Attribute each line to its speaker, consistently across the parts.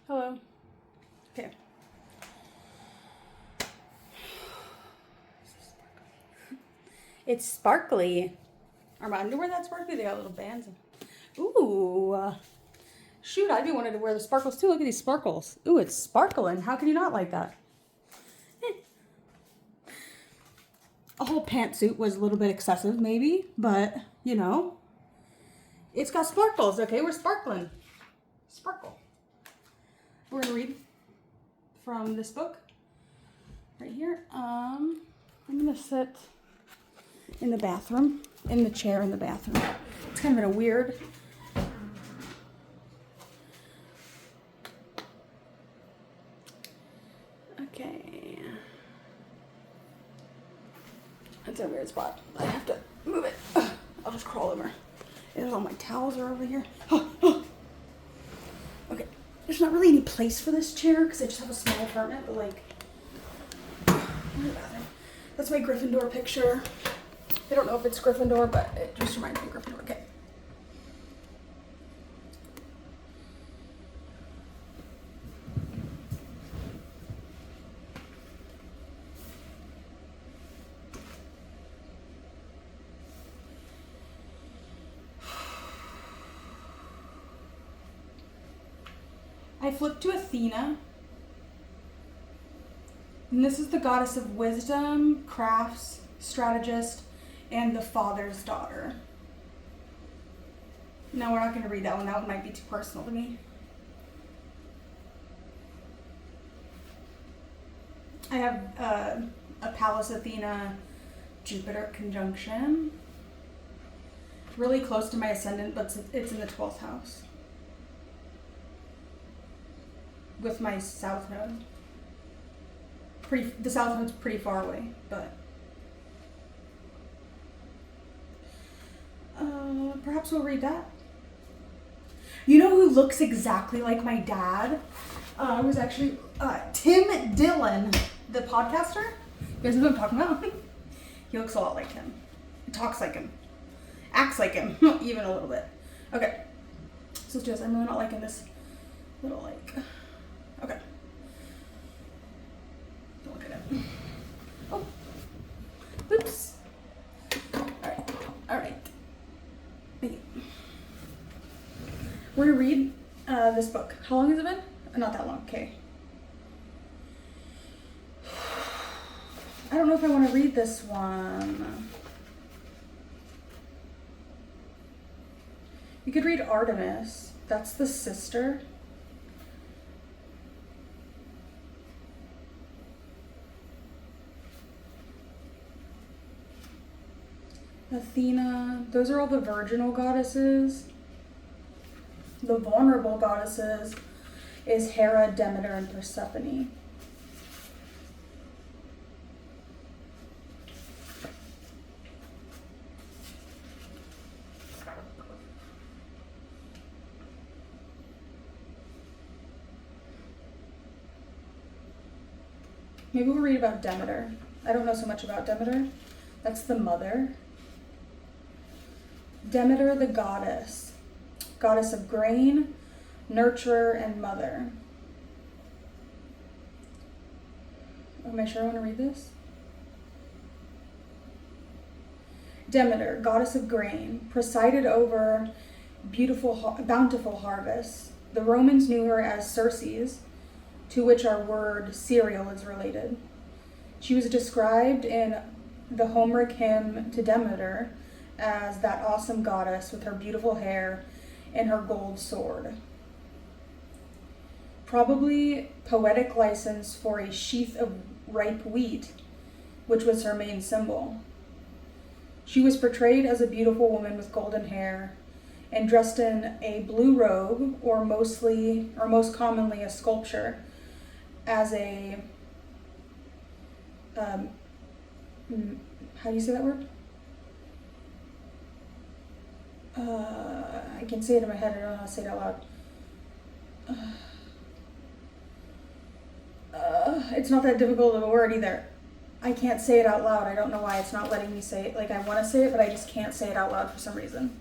Speaker 1: Hello. Okay. It's sparkly. Are my underwear that sparkly? They got little bands. Ooh. Shoot, I'd be wanting to wear the sparkles too. Look at these sparkles. Ooh, it's sparkling. How can you not like that? A whole pantsuit was a little bit excessive, maybe, but you know, it's got sparkles. Okay, we're sparkling. Sparkle. We're gonna read from this book right here. I'm gonna sit in the bathroom, in the chair in the bathroom. It's kind of in a weird. Okay. That's a weird spot. I have to move it. I'll just crawl over. There's all my towels are over here. Okay. There's not really any place for this chair because I just have a small apartment, but like, that's my Gryffindor picture. I don't know if it's Gryffindor, but it just reminds me of Gryffindor. Okay. I flipped to Athena. And this is the goddess of wisdom, crafts, strategist, and the father's daughter. No, we're not going to read that one. That one might be too personal to me. I have a Pallas Athena Jupiter conjunction. Really close to my ascendant, but it's in the 12th house. With my south node. The south node's pretty far away, but perhaps we'll read that. You know who looks exactly like my dad? It was actually Tim Dillon, the podcaster. You guys know what I'm talking about? He looks a lot like him. Talks like him. Acts like him, even a little bit. Okay. So just, I'm really not liking this little like. Okay. Don't look at it. Oh. Oops. Alright. Alright. Thank you. We're going to read this book. How long has it been? Not that long. Okay. I don't know if I want to read this one. You could read Artemis. That's the sister. Athena, those are all the virginal goddesses. The vulnerable goddesses is Hera, Demeter, and Persephone. Maybe we'll read about Demeter. I don't know so much about Demeter. That's the mother. Demeter, the goddess of grain, nurturer, and mother. Am I sure I want to read this? Demeter, goddess of grain, presided over bountiful harvests. The Romans knew her as Circes, to which our word cereal is related. She was described in the Homeric hymn to Demeter as that awesome goddess with her beautiful hair and her gold sword. Probably poetic license for a sheath of ripe wheat, which was her main symbol. She was portrayed as a beautiful woman with golden hair and dressed in a blue robe, or most commonly a sculpture, as a how do you say that word? I can say it in my head. I don't know how to say it out loud. It's not that difficult of a word either. I can't say it out loud. I don't know why it's not letting me say it. Like, I want to say it, but I just can't say it out loud for some reason.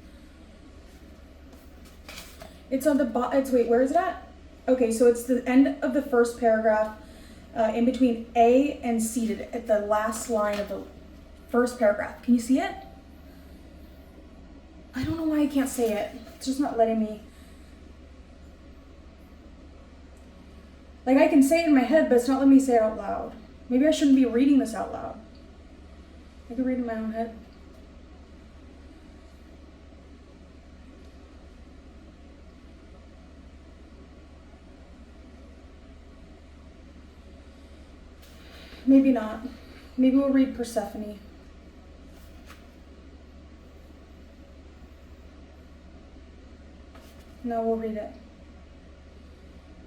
Speaker 1: It's on the wait, where is it at? Okay, so it's the end of the first paragraph, in between A and C, at the last line of the first paragraph. Can you see it? I don't know why I can't say it. It's just not letting me. Like, I can say it in my head, but it's not letting me say it out loud. Maybe I shouldn't be reading this out loud. I could read in my own head. Maybe not. Maybe we'll read Persephone. No, we'll read it.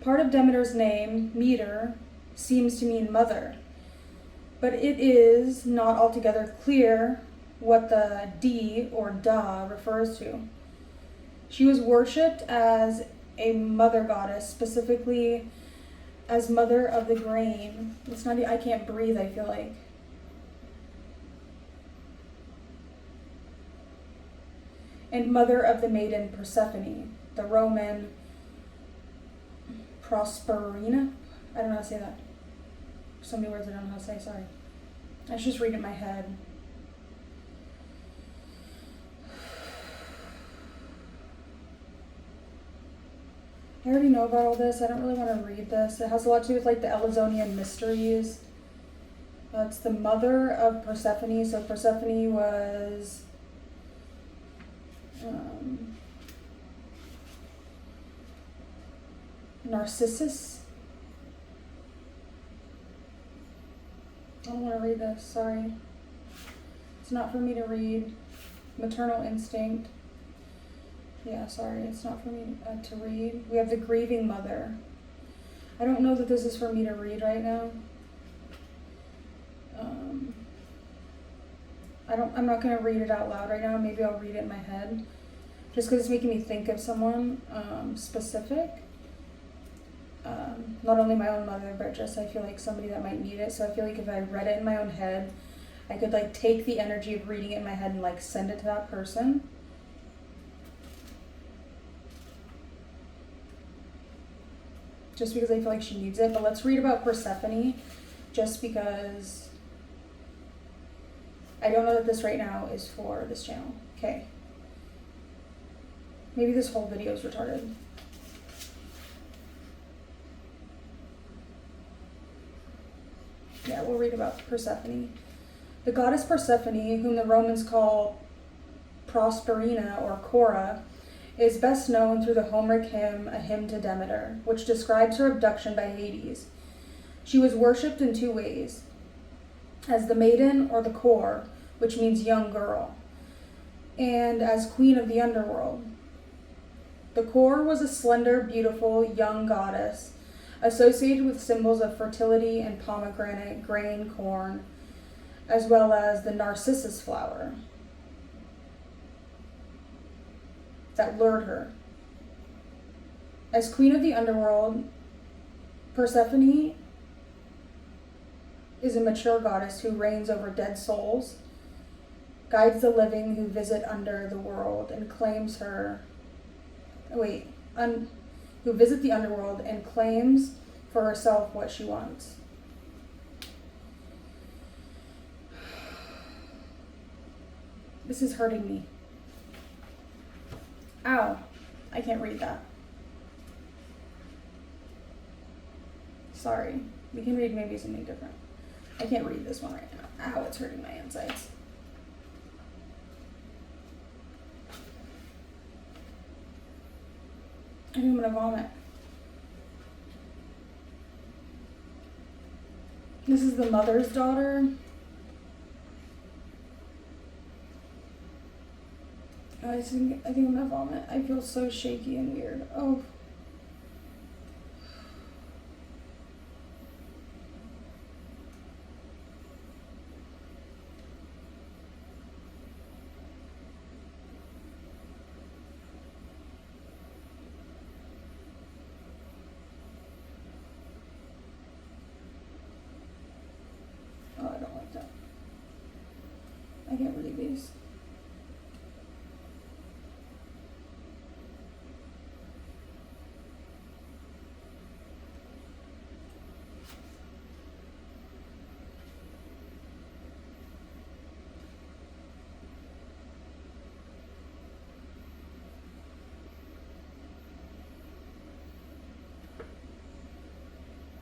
Speaker 1: Part of Demeter's name, Meter, seems to mean mother, but it is not altogether clear what the D or Da refers to. She was worshipped as a mother goddess, specifically as mother of the grain. It's not, I can't breathe, I feel like. And mother of the maiden Persephone, the Roman Prosperina. I don't know how to say that. So many words I don't know how to say, sorry. I should just read it in my head. I already know about all this. I don't really want to read this. It has a lot to do with like the Elizonian mysteries. It's the mother of Persephone. So Persephone was Narcissus. I don't want to read this, sorry. It's not for me to read. Maternal instinct. Yeah, sorry, it's not for me to read. We have the grieving mother. I don't know that this is for me to read right now. I'm not going to read it out loud right now. Maybe I'll read it in my head. Just because it's making me think of someone specific. Not only my own mother, but just I feel like somebody that might need it. So I feel like if I read it in my own head, I could like take the energy of reading it in my head and like send it to that person. Just because I feel like she needs it. But let's read about Persephone, just because I don't know that this right now is for this channel. Okay. Maybe this whole video is retarded. Yeah, we'll read about Persephone. The goddess Persephone, whom the Romans call Prosperina or Cora, is best known through the Homeric hymn, A Hymn to Demeter, which describes her abduction by Hades. She was worshipped in two ways, as the maiden or the core, which means young girl, and as queen of the underworld. The core was a slender, beautiful, young goddess, associated with symbols of fertility and pomegranate, grain, corn, as well as the narcissus flower that lured her. As queen of the underworld, Persephone is a mature goddess who reigns over dead souls, guides the living who visit under the world, and claims who visit the underworld and claims for herself what she wants. This is hurting me. Ow. I can't read that. Sorry. We can read maybe something different. I can't read this one right now. Ow, it's hurting my insides. I think I'm gonna vomit. This is the mother's daughter. I think I'm gonna vomit. I feel so shaky and weird. Oh. Oh, I don't like that. I can't read these.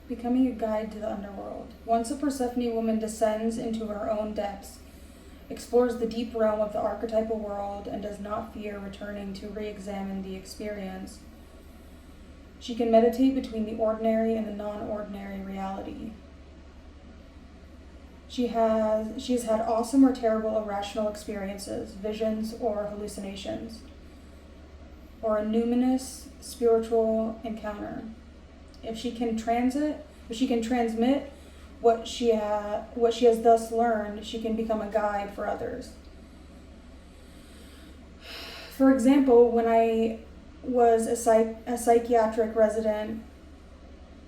Speaker 1: Becoming a guide to the underworld. Once a Persephone woman descends into her own depths, explores the deep realm of the archetypal world, and does not fear returning to re-examine the experience, she can meditate between the ordinary and the non-ordinary reality. She has had awesome or terrible irrational experiences, visions or hallucinations, or a numinous spiritual encounter. If she can transmit what she has thus learned, she can become a guide for others. For example, when I was a psychiatric resident,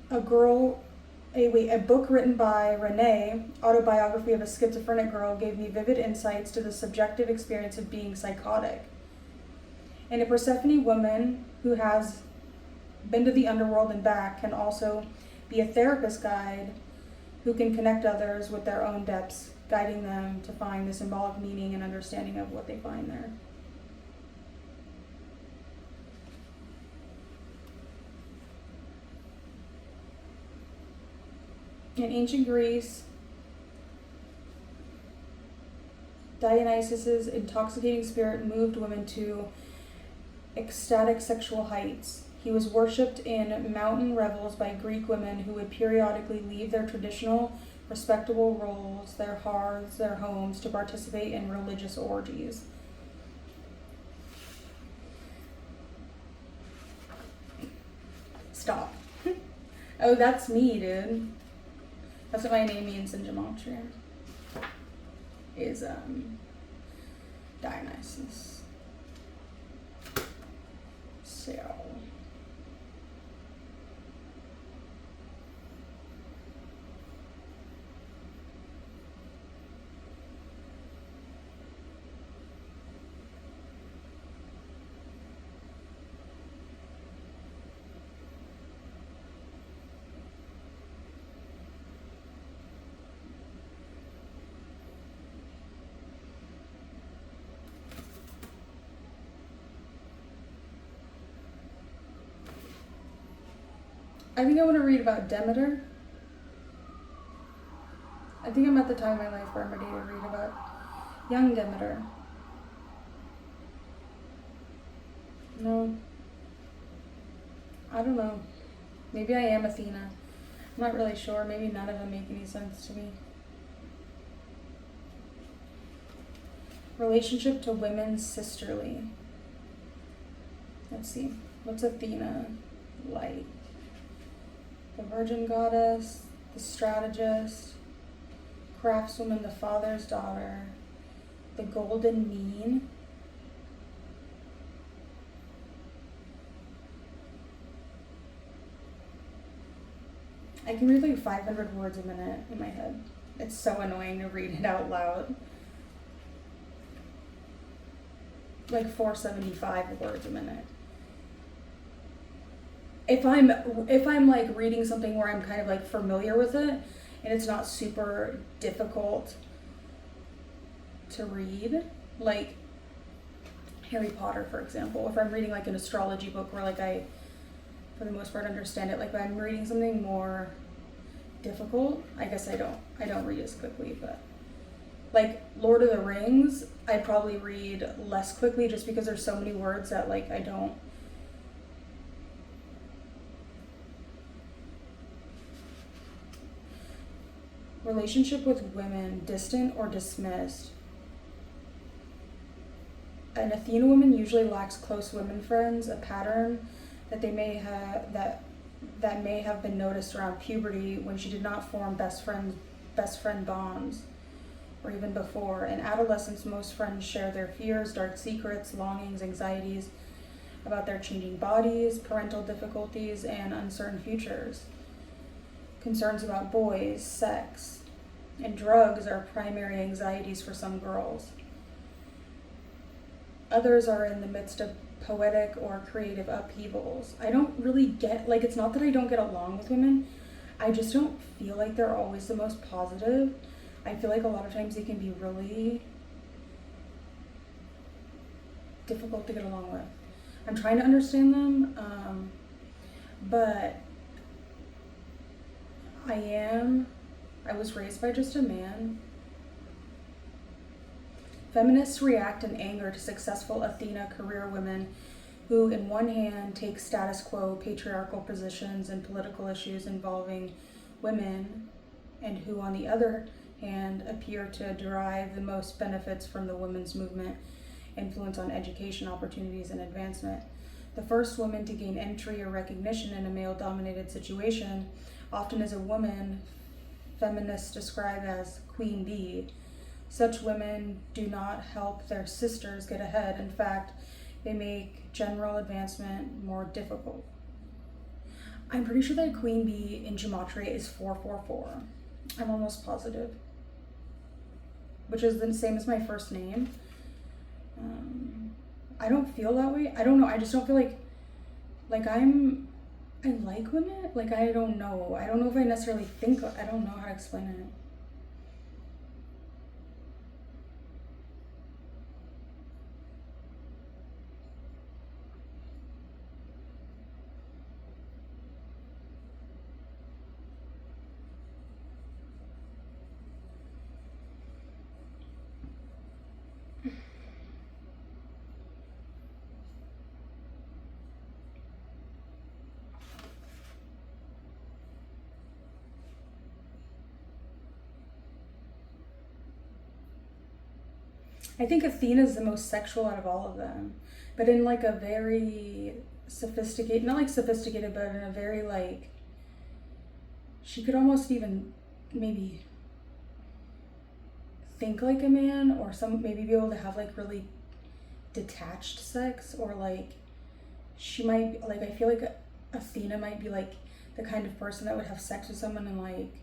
Speaker 1: a book written by Renee, Autobiography of a Schizophrenic Girl, gave me vivid insights to the subjective experience of being psychotic. And a Persephone woman who has been to the underworld and back can also be a therapist guide who can connect others with their own depths, guiding them to find the symbolic meaning and understanding of what they find there. In ancient Greece, Dionysus's intoxicating spirit moved women to ecstatic sexual heights. He was worshipped in mountain revels by Greek women who would periodically leave their traditional, respectable roles, their hearths, their homes, to participate in religious orgies. Stop. Oh, that's me, dude. That's what my name means in gematria. Is Dionysus. So I think I want to read about Demeter. I think I'm at the time in my life where I'm ready to read about young Demeter. No. I don't know. Maybe I am Athena. I'm not really sure. Maybe none of them make any sense to me. Relationship to women sisterly. Let's see. What's Athena like? The virgin goddess, the strategist, craftswoman, the father's daughter, the golden mean. I can read like 500 words a minute in my head. It's so annoying to read it out loud. Like 475 words a minute. If I'm like reading something where I'm kind of like familiar with it and it's not super difficult to read, like Harry Potter, for example, if I'm reading like an astrology book where like I, for the most part, understand it, like if I'm reading something more difficult, I guess I don't read as quickly. But like Lord of the Rings, I'd probably read less quickly just because there's so many words that like I don't. Relationship with women, distant or dismissed. An Athena woman usually lacks close women friends, a pattern that they may have that may have been noticed around puberty when she did not form best friend bonds, or even before. In adolescence, most friends share their fears, dark secrets, longings, anxieties about their changing bodies, parental difficulties, and uncertain futures. Concerns about boys, sex, and drugs are primary anxieties for some girls. Others are in the midst of poetic or creative upheavals. I don't really get, like, it's not that I don't get along with women, I just don't feel like they're always the most positive. I feel like a lot of times they can be really difficult to get along with. I'm trying to understand them, but I was raised by just a man. Feminists react in anger to successful Athena career women who, in one hand, take status quo patriarchal positions in political issues involving women, and who, on the other hand, appear to derive the most benefits from the women's movement influence on education opportunities and advancement. The first woman to gain entry or recognition in a male-dominated situation often is a woman feminists describe as queen bee. Such women do not help their sisters get ahead. In fact, they make general advancement more difficult. I'm pretty sure that queen bee in gematria is 444. I'm almost positive. Which is the same as my first name. I don't feel that way. I don't know. I just don't feel like I like women. Like, I don't know. I don't know if I necessarily think, I don't know how to explain it. I think Athena's the most sexual out of all of them, but in like a very sophisticated, not like sophisticated, but in a very like, she could almost even maybe think like a man, or maybe be able to have like really detached sex, or like she might, like, I feel like Athena might be like the kind of person that would have sex with someone and like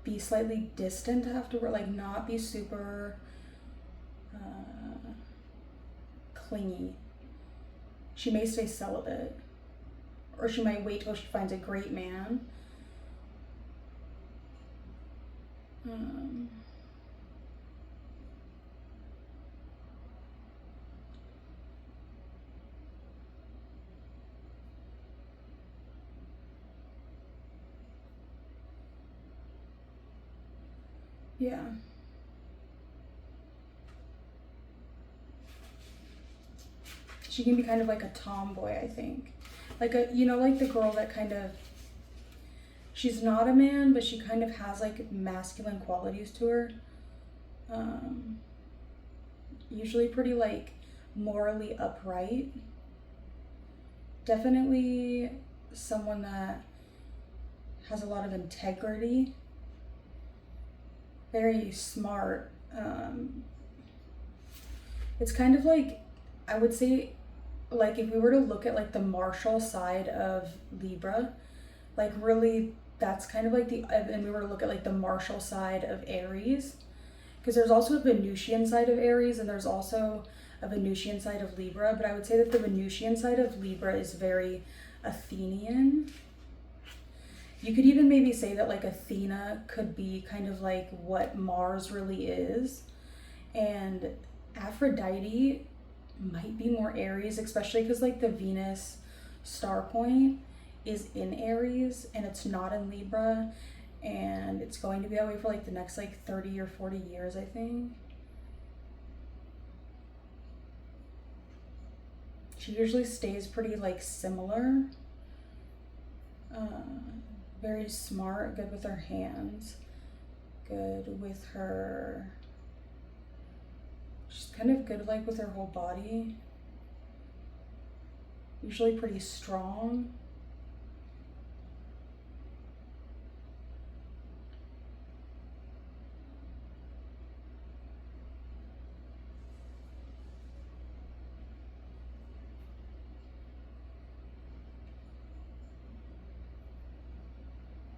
Speaker 1: be slightly distant afterward, like not be super clingy. She may stay celibate, or she might wait till she finds a great man. Yeah. She can be kind of like a tomboy, I think. Like like the girl that kind of, she's not a man, but she kind of has like masculine qualities to her. Usually pretty like morally upright. Definitely someone that has a lot of integrity. Very smart. It's kind of like, I would say, like if we were to look at like the martial side of Libra, like really that's kind of like and we were to look at like the martial side of Aries, because there's also a Venusian side of Aries and there's also a Venusian side of Libra, but I would say that the Venusian side of Libra is very Athenian. You could even maybe say that like Athena could be kind of like what Mars really is, and Aphrodite might be more Aries, especially because like the Venus star point is in Aries and it's not in Libra, and it's going to be that way for like the next like 30 or 40 years, I think. She usually stays pretty like similar. Very smart, good with her hands, good with her, she's kind of good like with her whole body. Usually pretty strong.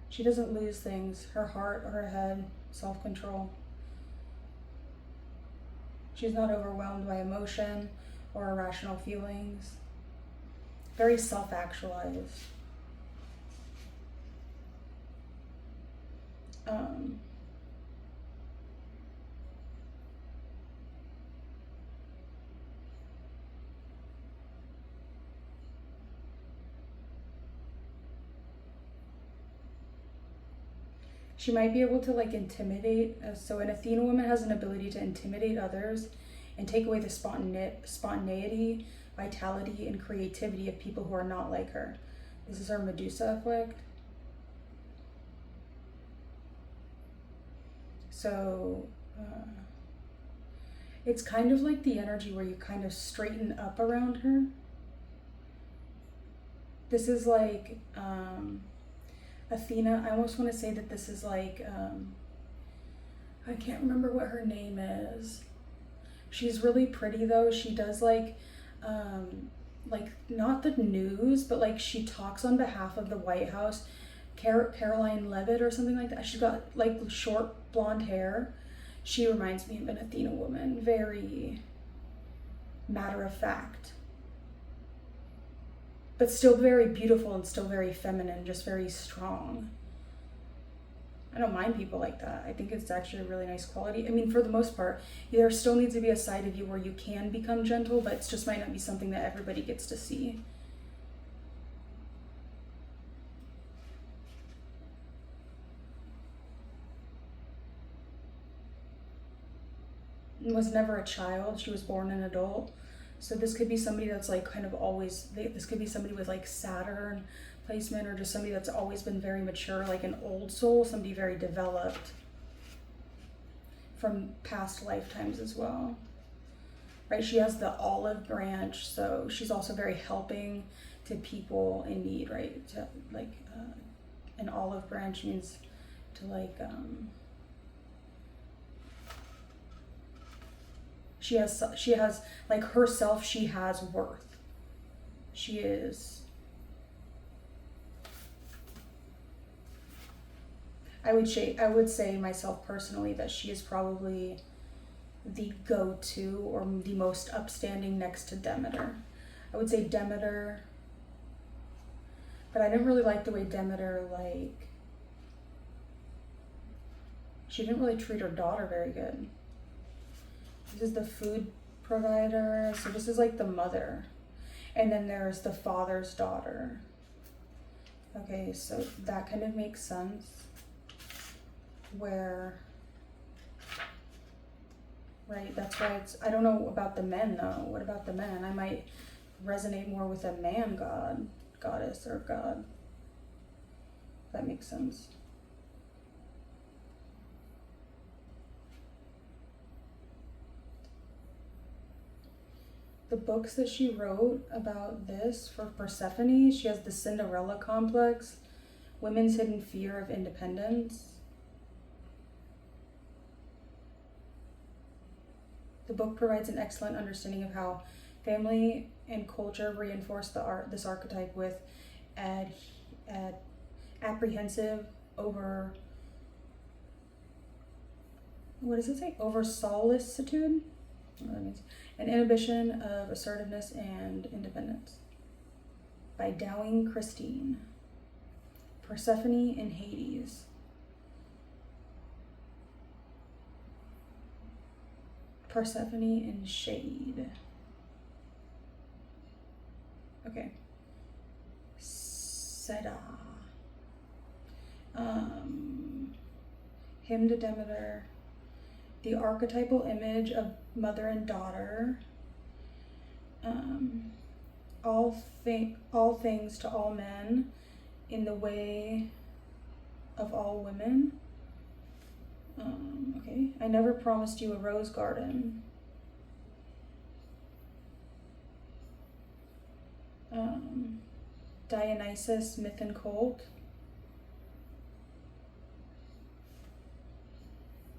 Speaker 1: She doesn't lose things, her heart or her head, self-control. She's not overwhelmed by emotion or irrational feelings. Very self-actualized. She might be able to like intimidate. So an Athena woman has an ability to intimidate others and take away the spontaneity, vitality, and creativity of people who are not like her. This is her Medusa effect. So it's kind of like the energy where you kind of straighten up around her. This is like Athena. I almost want to say that this is like, I can't remember what her name is. She's really pretty though. She does like not the news, but like she talks on behalf of the White House. Caroline Levitt or something like that. She's got like short blonde hair. She reminds me of an Athena woman. Very matter of fact. But still very beautiful and still very feminine, just very strong. I don't mind people like that. I think it's actually a really nice quality. I mean, for the most part, there still needs to be a side of you where you can become gentle, but it just might not be something that everybody gets to see. Was never a child. She was born an adult. So this could be somebody that's like kind of always, this could be somebody with like Saturn placement, or just somebody that's always been very mature, like an old soul, somebody very developed from past lifetimes as well. Right? She has the olive branch, so she's also very helping to people in need, right? To, like an olive branch means to like, she has like herself, she has worth. She is, I would say myself personally that she is probably the go-to or the most upstanding next to Demeter. I would say Demeter, but I didn't really like the way Demeter, like, she didn't really treat her daughter very good. This is the food provider, so this is like the mother. And then there's the father's daughter. Okay, so that kind of makes sense. Where, right, that's why it's, I don't know about the men though. What about the men? I might resonate more with a man god, goddess, or god. That makes sense. The books that she wrote about this for Persephone, she has the Cinderella complex, women's hidden fear of independence. The book provides an excellent understanding of how family and culture reinforce this archetype with apprehensive over, what does it say? Over solicitude? What that means. An inhibition of assertiveness and independence. By Dowing Christine. Persephone in Hades. Persephone in Shade. Okay. Seda. Hymn to Demeter. The archetypal image of mother and daughter. All things to all men, in the way of all women. Okay, I never promised you a rose garden. Dionysus, myth and cult.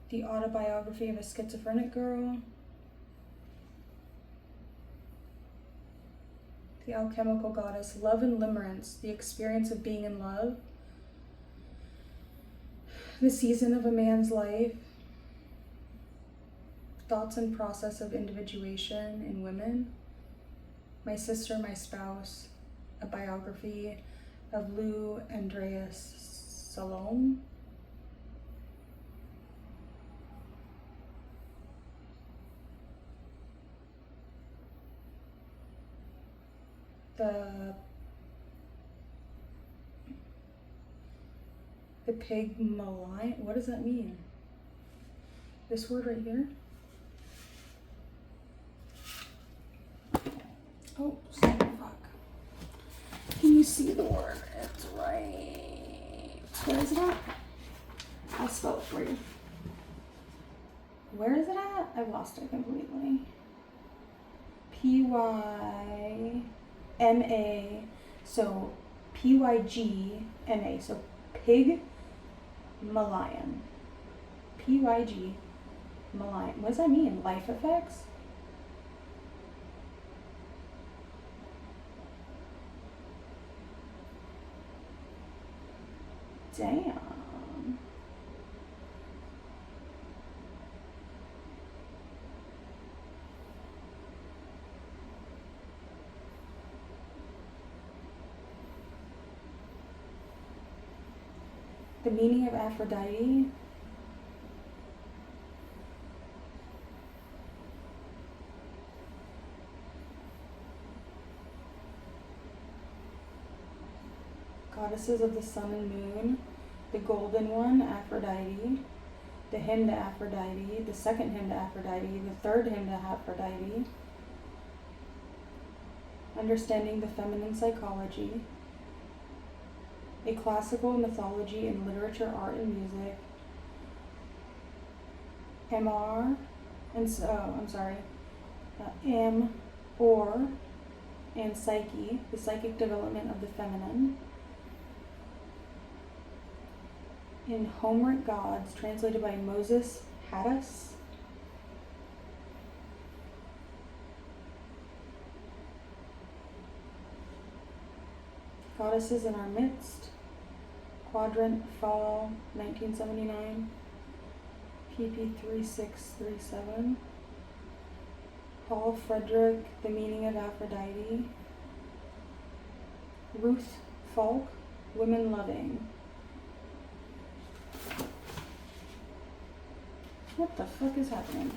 Speaker 1: The autobiography of a schizophrenic girl. The alchemical goddess. Love and limerence, the experience of being in love. The season of a man's life. Thoughts and process of individuation in women. My sister, my spouse. A biography of Lou Andreas Salome. The Pygmalion, what does that mean? This word right here? Oh, fuck. Can you see the word? It's right. Where is it at? I'll spell it for you. Where is it at? I've lost it completely. P-Y-M-A, so P-Y-G-M-A, so Pygmalion. P-Y-G Malion. What does that mean? Life effects? Damn. The meaning of Aphrodite. Goddesses of the sun and moon. The golden one, Aphrodite. The hymn to Aphrodite. The second hymn to Aphrodite. The third hymn to Aphrodite. Understanding the feminine psychology. A classical mythology in literature, art, and music. MR, and M, or, and Psyche, the psychic development of the feminine. In Homeric Gods, translated by Moses Haddis. Goddesses in Our Midst. Quadrant Fall, 1979. pp 3637. Paul Frederick, The Meaning of Aphrodite. Ruth Falk, Women Loving. What the fuck is happening?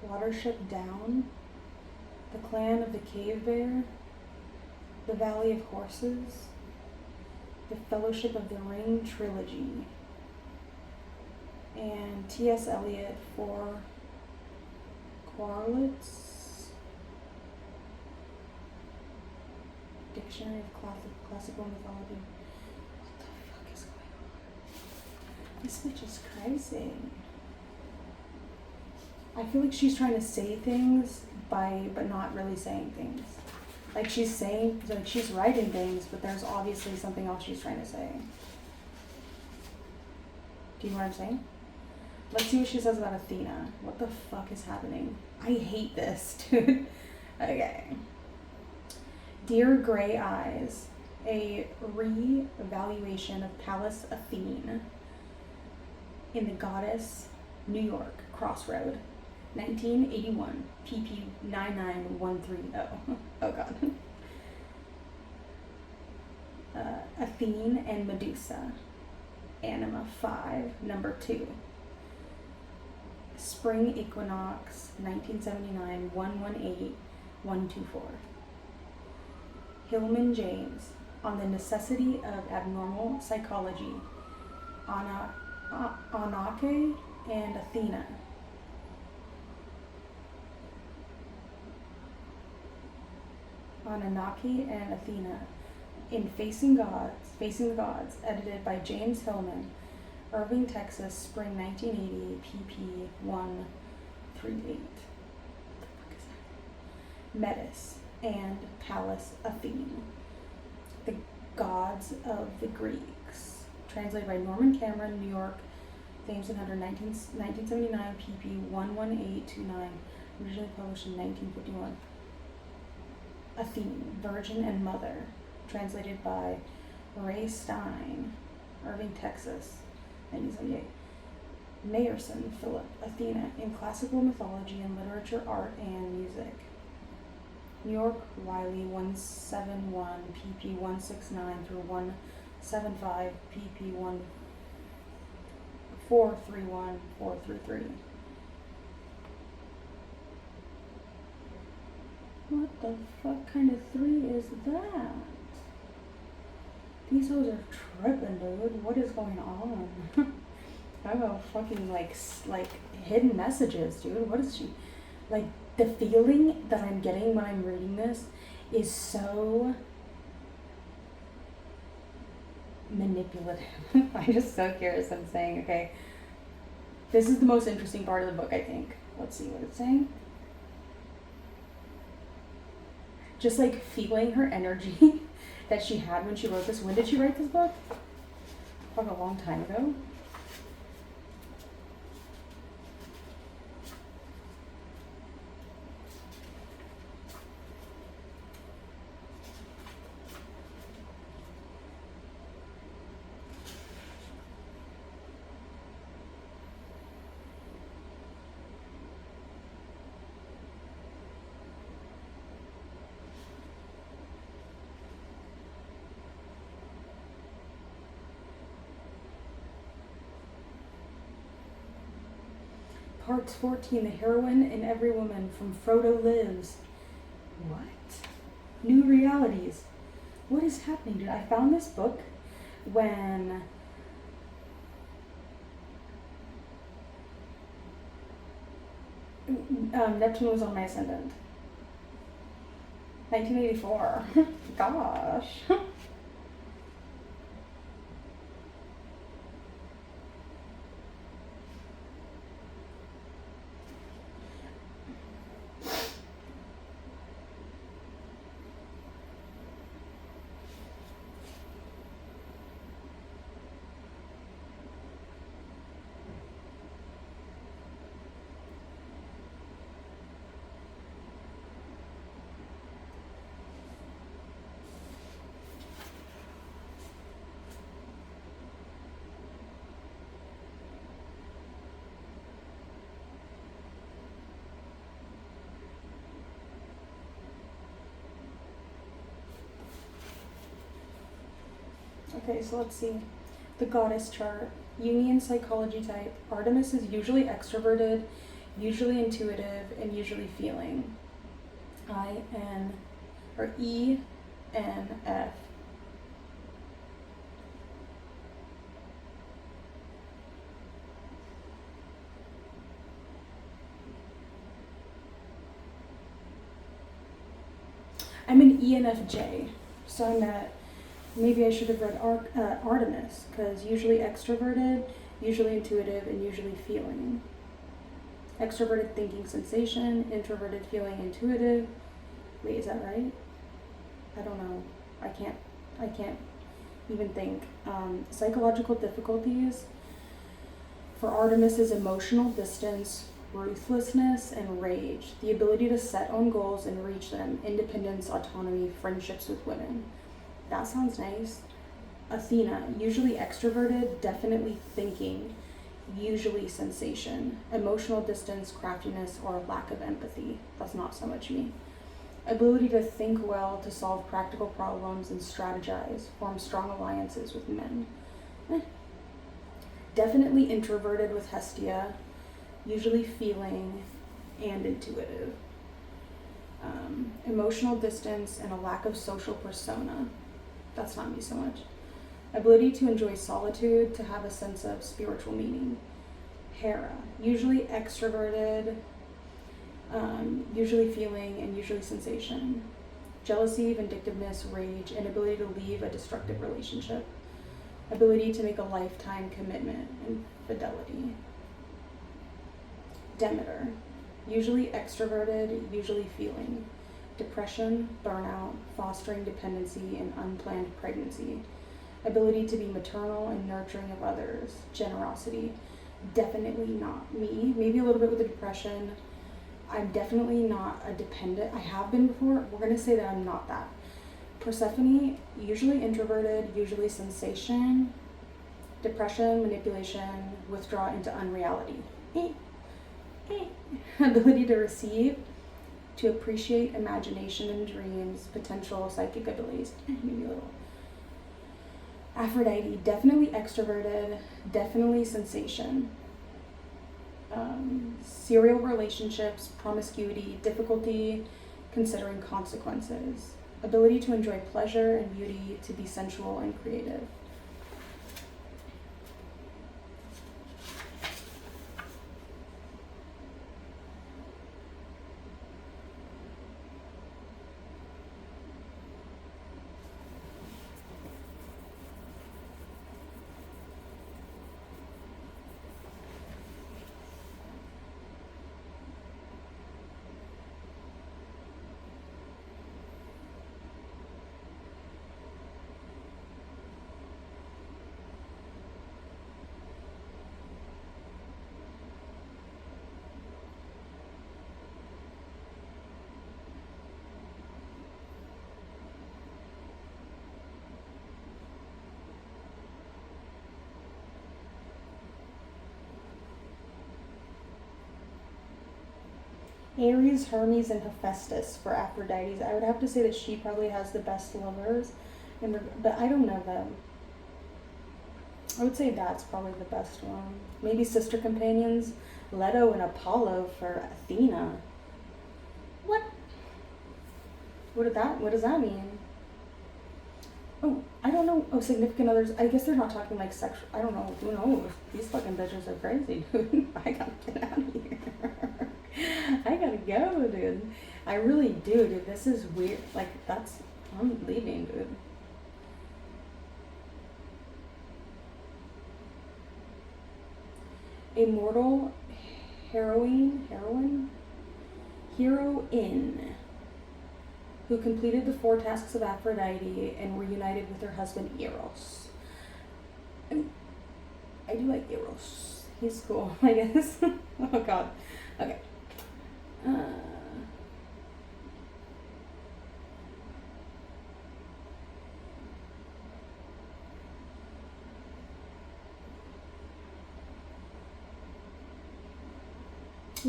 Speaker 1: Watership Down. The Clan of the Cave Bear. The Valley of Horses. The Fellowship of the Ring trilogy. And T.S. Eliot for Quarlets. Dictionary of Classical Mythology. What the fuck is going on? This bitch is crazy. I feel like she's trying to say things but not really saying things. Like she's writing things, but there's obviously something else she's trying to say. Do you know what I'm saying? Let's see what she says about Athena. What the fuck is happening? I hate this, dude. Okay. Dear Grey Eyes, a re-evaluation of Pallas Athene in the Goddess, New York, Crossroad, 1981, pp 99130. Oh god. Athene and Medusa, Anima 5, number 2. Spring Equinox, 1979, 118, 124. Hillman James, On the Necessity of Abnormal Psychology, Anake and Athena. Anunnaki and Athena in Facing the Gods, edited by James Hillman, Irving, Texas, spring 1980, pp 138. Metis and Pallas Athene, The Gods of the Greeks, translated by Norman Cameron, New York, Thames and Hunter, 1979, pp 11829, originally published in 1951. Athene, Virgin and Mother, translated by Ray Stein, Irving, Texas, 1978. Mayerson, Philip, Athena in Classical Mythology and Literature, Art, and Music. New York, Wiley, 171, pp 169 through 175, pp 431, 433. The fuck kind of 3 is that? These hoes are tripping, dude. What is going on? I have a fucking, like hidden messages, dude. What is she? Like, the feeling that I'm getting when I'm reading this is so manipulative. I'm just so curious. I'm saying, okay, this is the most interesting part of the book, I think. Let's see what it's saying. Just like feeling her energy that she had when she wrote this. When did she write this book? Probably a long time ago. Part 14, The Heroine in Every Woman, from Frodo Lives. What? New realities. What is happening, dude? I found this book when Neptune was on my ascendant. 1984. Gosh. Okay, so let's see. The goddess chart. Jungian psychology type. Artemis is usually extroverted, usually intuitive, and usually feeling. ENF. I'm an ENFJ, so I'm at. Maybe I should have read Artemis, because usually extroverted, usually intuitive, and usually feeling. Extroverted thinking sensation, introverted feeling intuitive. Wait, is that right? I don't know. I can't even think. Psychological difficulties. For Artemis is emotional distance, ruthlessness, and rage. The ability to set own goals and reach them. Independence, autonomy, friendships with women. That sounds nice. Athena, usually extroverted, definitely thinking, usually sensation. Emotional distance, craftiness, or lack of empathy. That's not so much me. Ability to think well, to solve practical problems and strategize, form strong alliances with men. Definitely introverted with Hestia, usually feeling and intuitive. Emotional distance and a lack of social persona. That's not me so much. Ability to enjoy solitude, to have a sense of spiritual meaning. Hera, usually extroverted, usually feeling, and usually sensation. Jealousy, vindictiveness, rage, inability to leave a destructive relationship. Ability to make a lifetime commitment, and fidelity. Demeter, usually extroverted, usually feeling. Depression, burnout, fostering dependency, and unplanned pregnancy. Ability to be maternal and nurturing of others. Generosity, definitely not me. Maybe a little bit with the depression. I'm definitely not a dependent. I have been before. We're going to say that I'm not that. Persephone, usually introverted, usually sensation. Depression, manipulation, withdraw into unreality. Ability to receive, to appreciate imagination and dreams, potential psychic abilities. Maybe a little. Aphrodite, definitely extroverted, definitely sensation. Serial relationships, promiscuity, difficulty considering consequences, ability to enjoy pleasure and beauty, to be sensual and creative. Ares, Hermes, and Hephaestus for Aphrodite. I would have to say that she probably has the best lovers, but I don't know them. I would say that's probably the best one. Maybe sister companions, Leto and Apollo for Athena. What? What does that mean? Oh, I don't know. Oh, significant others. I guess they're not talking like sexual. I don't know. Who knows? These fucking bitches are crazy, dude. I gotta get out of here. I gotta go, dude. I really do, dude. This is weird. Like, I'm leaving, dude. Immortal heroine, who completed the 4 tasks of Aphrodite and reunited with her husband Eros. I do like Eros. He's cool, I guess. Oh god. Okay.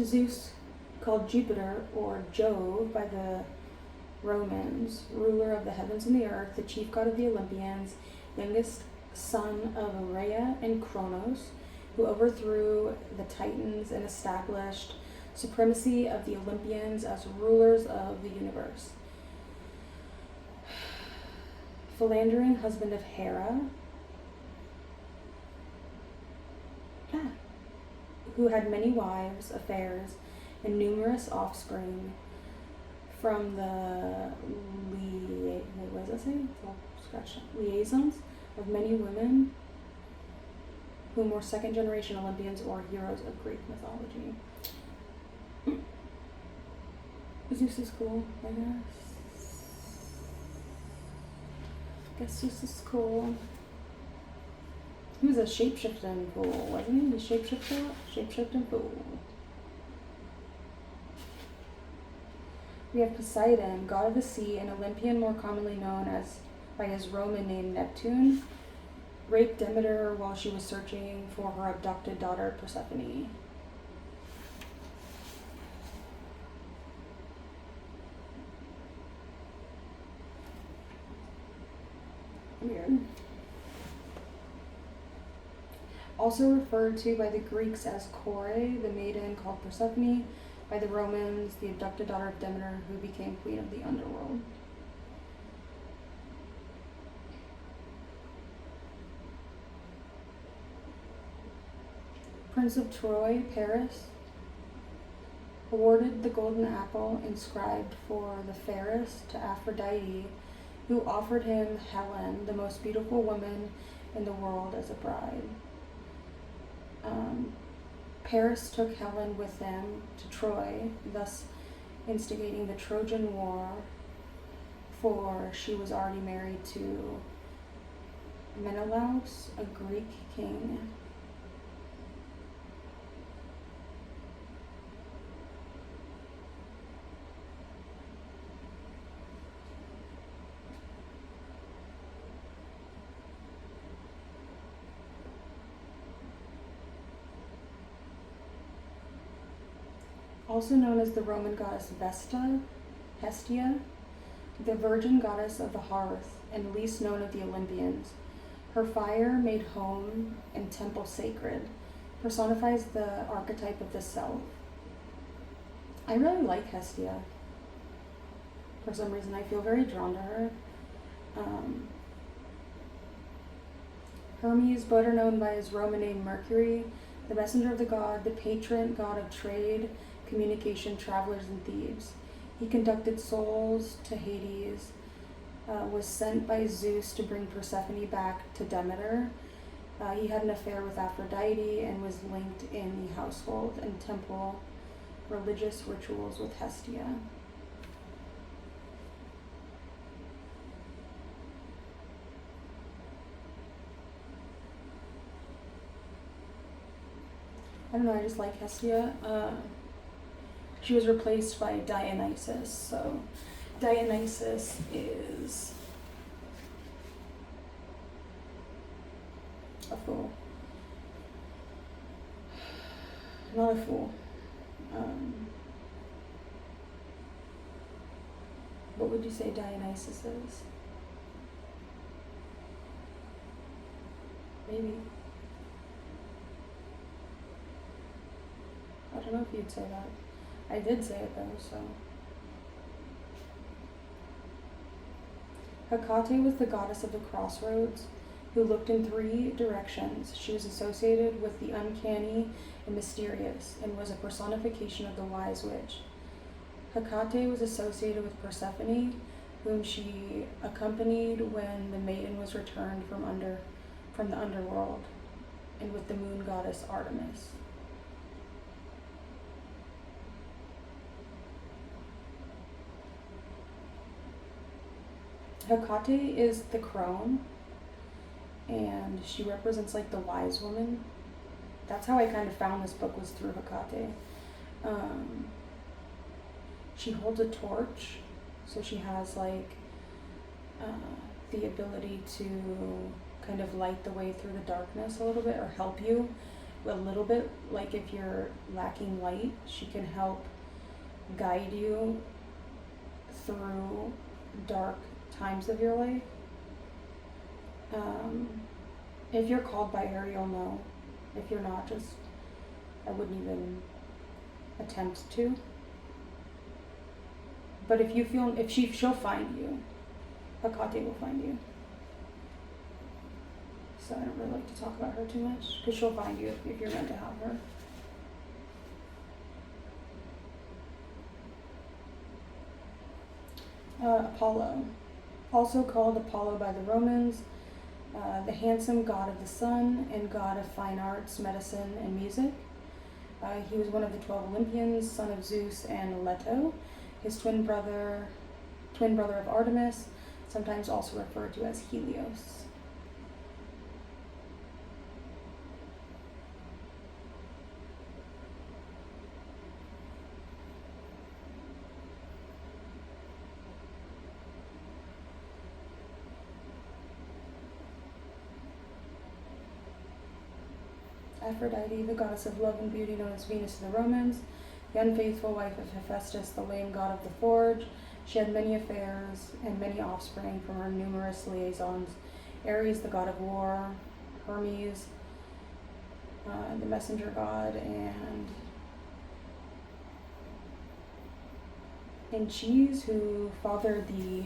Speaker 1: Zeus, called Jupiter or Jove by the Romans, ruler of the heavens and the earth, the chief god of the Olympians, youngest son of Rhea and Kronos, who overthrew the Titans and established supremacy of the Olympians as rulers of the universe. Philandering husband of Hera, who had many wives, affairs, and numerous offspring from the liaisons of many women whom were second generation Olympians or heroes of Greek mythology. Zeus is cool, I guess Zeus is cool. He was a shapeshifting fool, wasn't he? The shapeshifting fool. We have Poseidon, god of the sea, an Olympian more commonly known as by his Roman name Neptune, raped Demeter while she was searching for her abducted daughter Persephone. Weird. Also referred to by the Greeks as Kore, the maiden called Persephone, by the Romans, the abducted daughter of Demeter, who became queen of the underworld. Prince of Troy, Paris, awarded the golden apple inscribed for the fairest to Aphrodite, who offered him Helen, the most beautiful woman in the world, as a bride. Paris took Helen with him to Troy, thus instigating the Trojan War, for she was already married to Menelaus, a Greek king. Also known as the Roman goddess Hestia, the virgin goddess of the hearth, and least known of the Olympians. Her fire, made home and temple sacred, personifies the archetype of the self. I really like Hestia. For some reason, I feel very drawn to her. Hermes, better known by his Roman name Mercury, the messenger of the god, the patron god of trade, communication, travelers, and thieves. He conducted souls to Hades, was sent by Zeus to bring Persephone back to Demeter. He had an affair with Aphrodite and was linked in the household and temple religious rituals with Hestia. I don't know, I just like Hestia. She was replaced by Dionysus, so Dionysus is a fool. Not a fool. What would you say Dionysus is? Maybe. I don't know if you'd say that. I did say it though, so. Hecate was the goddess of the crossroads who looked in 3 directions. She was associated with the uncanny and mysterious and was a personification of the wise witch. Hecate was associated with Persephone, whom she accompanied when the maiden was returned from the underworld, and with the moon goddess Artemis. Hecate is the crone, and she represents like the wise woman. That's how I kind of found this book, was through Hecate. She holds a torch, so she has like the ability to kind of light the way through the darkness a little bit, or help you a little bit. Like if you're lacking light, she can help guide you through dark times of your life. If you're called by her, you'll know. If you're not, just, I wouldn't even attempt to. But if you feel, she'll find you. Hecate will find you. So I don't really like to talk about her too much, because she'll find you if you're meant to have her. Apollo, also called Apollo by the Romans, the handsome god of the sun and god of fine arts, medicine, and music. He was one of the 12 Olympians, son of Zeus and Leto, his twin brother of Artemis, sometimes also referred to as Helios. Aphrodite, the goddess of love and beauty, known as Venus to the Romans, the unfaithful wife of Hephaestus, the lame god of the forge. She had many affairs and many offspring from her numerous liaisons. Ares, the god of war, Hermes, the messenger god, and Anchises, who fathered the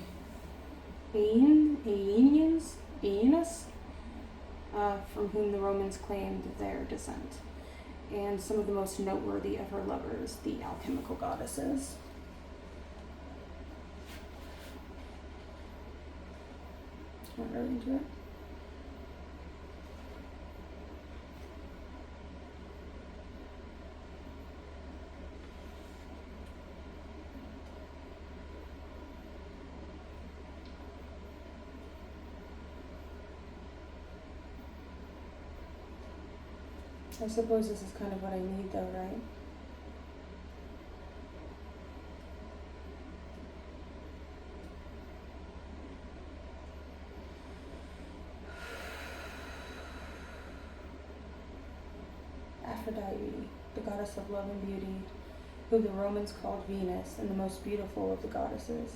Speaker 1: Aeneas, from whom the Romans claimed their descent, and some of the most noteworthy of her lovers, the alchemical goddesses. Not really into it. I suppose this is kind of what I need though, right? Aphrodite, the goddess of love and beauty, who the Romans called Venus, and the most beautiful of the goddesses.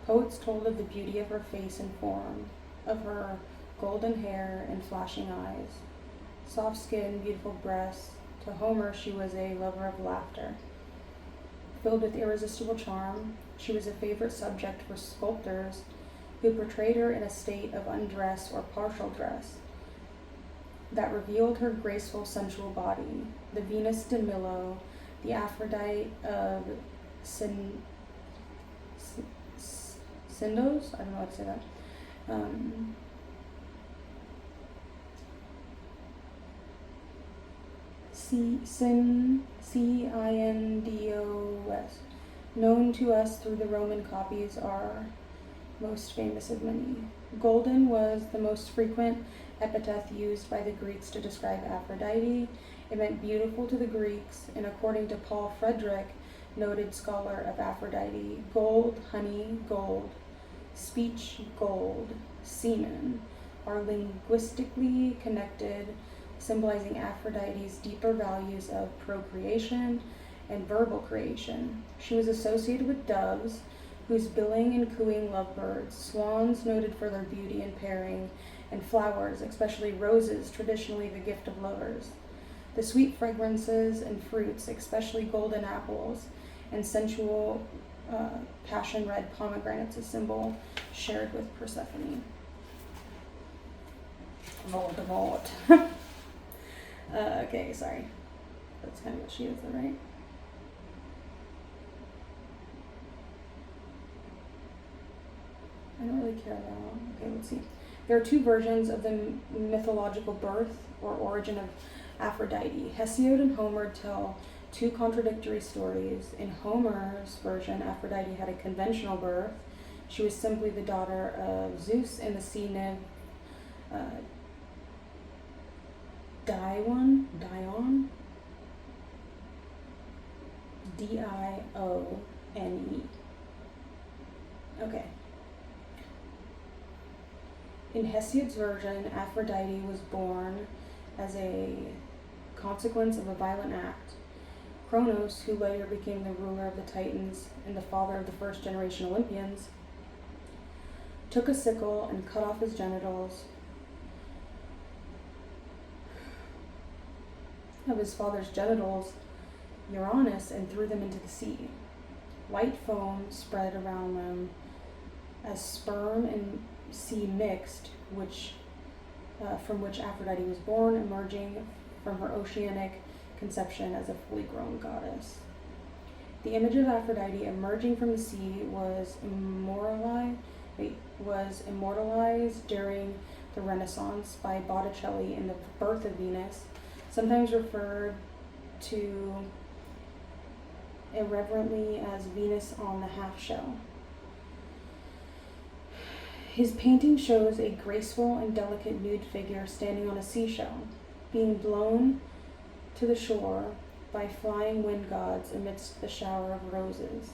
Speaker 1: Poets told of the beauty of her face and form, of her golden hair and flashing eyes, soft skin, beautiful breasts. To Homer, she was a lover of laughter. Filled with irresistible charm, she was a favorite subject for sculptors who portrayed her in a state of undress or partial dress that revealed her graceful, sensual body. The Venus de Milo, the Aphrodite of Sindos, I don't know how to say that. Cindos, known to us through the Roman copies, are most famous of many. Golden was the most frequent epithet used by the Greeks to describe Aphrodite. It meant beautiful to the Greeks, and according to Paul Frederick, noted scholar of Aphrodite, gold, honey, gold, speech, gold, semen are linguistically connected, symbolizing Aphrodite's deeper values of procreation and verbal creation. She was associated with doves, whose billing and cooing lovebirds, swans noted for their beauty and pairing, and flowers, especially roses, traditionally the gift of lovers. The sweet fragrances and fruits, especially golden apples, and sensual passion red pomegranates, a symbol shared with Persephone. Voldemort. Okay, sorry. That's kind of what she is, though, right? I don't really care about. Okay, let's see. There are two versions of the mythological birth or origin of Aphrodite. Hesiod and Homer tell two contradictory stories. In Homer's version, Aphrodite had a conventional birth. She was simply the daughter of Zeus and the sea nymph Dione? Dione. Okay. In Hesiod's version, Aphrodite was born as a consequence of a violent act. Kronos, who later became the ruler of the Titans and the father of the first generation Olympians, took a sickle and cut off his genitals of his father's genitals, Uranus, and threw them into the sea. White foam spread around them as sperm and sea mixed, from which Aphrodite was born, emerging from her oceanic conception as a fully grown goddess. The image of Aphrodite emerging from the sea was immortalized during the Renaissance by Botticelli in The Birth of Venus, sometimes referred to irreverently as Venus on the half shell. His painting shows a graceful and delicate nude figure standing on a seashell, being blown to the shore by flying wind gods amidst the shower of roses.